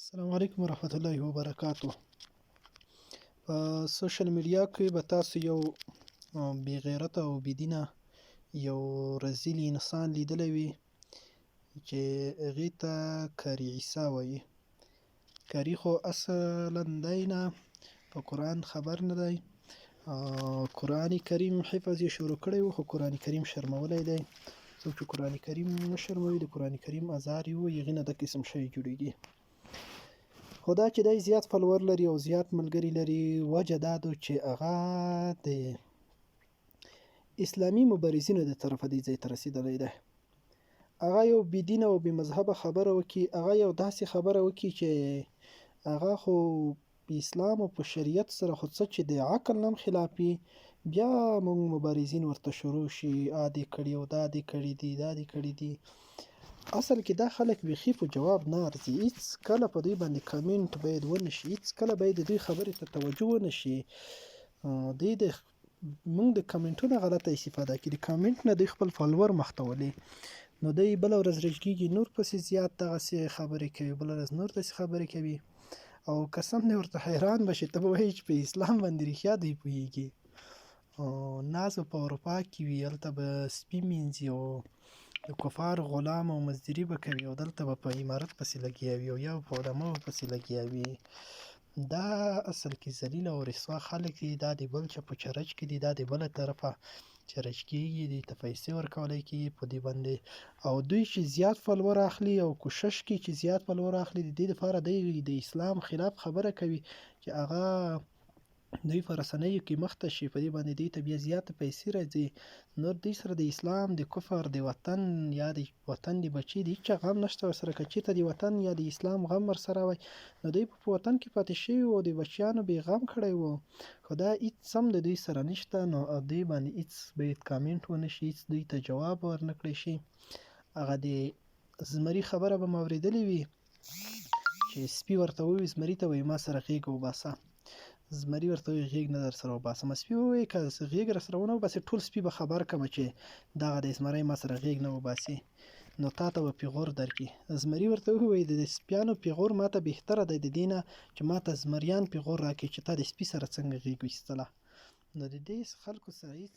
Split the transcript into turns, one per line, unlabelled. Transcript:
السلام علیکم ورحمت الله وبرکاتو. په سوشل میډیا کې به تاسو یو بې غیرته او بې دینه یو رذیل انسان لیدلی وي چې هغې ته کاري عیسی وایي. کاري خو اصلا دی نه، په قرآن خبر نه دی. قرآن کریم حفظ یې شروع کړی و، خو قرآن کریم شرمولی دی. څوک چې قرآن کریم وشرموي، د قرآن کریم ازار یې ووایي، هغې نه دا قسم شی جوړېږي. خو دا چې دی زیات فالوور لري او زیات ملګري لري، وجه دا ده چې هغه د اسلامي مبارزینو د طرفه دې ځای ته رسېدلی دی. هغه یو بې دینه او بې مذهبه خبره وکړي، هغه یو داسې خبره وکړي چې هغه خو په اسلام او په شریعت سره خو څه چې د عقل نه هم خلاف وي، بیا موږ مبارزین ورته شروع شي، دې کړي او دا دې کړي دي، دا دې کړي دي. اصل کې دا خلک بیخي په جواب نه ارزي. هیڅ کله په دوی باندې کامنټ باید ونه شي، هیڅ کله باید د دوی خبرې ته توجه ونه شي. دوی د موږ د کامنټونو غلطه استفاده کوي، د کامنټ نه دوی خپل فالوور مخته ولي، نو دوی بله ورځ رجګېږي، نور پسې زیات دغسې خبرې کوي، بله ورځ نور داسې خبرې کوي. او قسم دې ورته حیران به شي، ته به وایې چې په اسلام باندې رښتیا دوی پوهېږي. ناز په اروپا کې وي، هلته به سپي مینځي او د کفارو غلام او مزدوري به کوي، او دلته به په امارت پسې لګیا وي او یا په علماو پسې لګیا وي. دا اصل کې ذلیل او رسوا خلک دي. دا د بل چا په چرچ کې دي، دا د بله طرفه چرچ کېږي، دوی ته پیسې ورکولی کېږي په دې باندې. او دوی چې زیات فالوور اخلي او کوشش کوي چې زیات فالوور اخلي، د دې لپاره دوی د اسلام خلاف خبره کوي چې هغه دوی په رسنیو کې مخته شي، په دې باندې دوی ته بیا زیاته پیسې راځي. نور دوی سره د اسلام، د کفر، د وطن یا د وطن د بچي د هېچا غم نشته ورسره. که چېرته د وطن یا د اسلام غم ورسره وای، نو دوی په وطن کې پاتې شوي وو، د بچیانو بې غم کړی وو. خو دا هېڅ هم د دوی سره نشته، نو دوی باندې هېڅ باید کامنټ ونه شي، هېڅ دوی ته جواب ورنه کړی شي. هغه د زمري خبره به مو اورېدلې وي چې سپي ورته ووایي، زمري ته وایي ما سره غېږ وباسه. زمري ورته وایي غېږ نه در سره وباسم. سپي ووایي که غېږ را سره ونه وباسې، ټول سپي به خبر کړمه چې دغه دی زمری ما سره غېږ نه وباسي، نو تا ته به پیغور درکړي. زمري ورته ووایي د سپیانو پیغور ما ته بهتره دی د دې نه چې ما ته زمریان پیغور راکړي چې تا د سپي سره څنګه غېږ وایستله. نو د دې خلکو سره هېڅ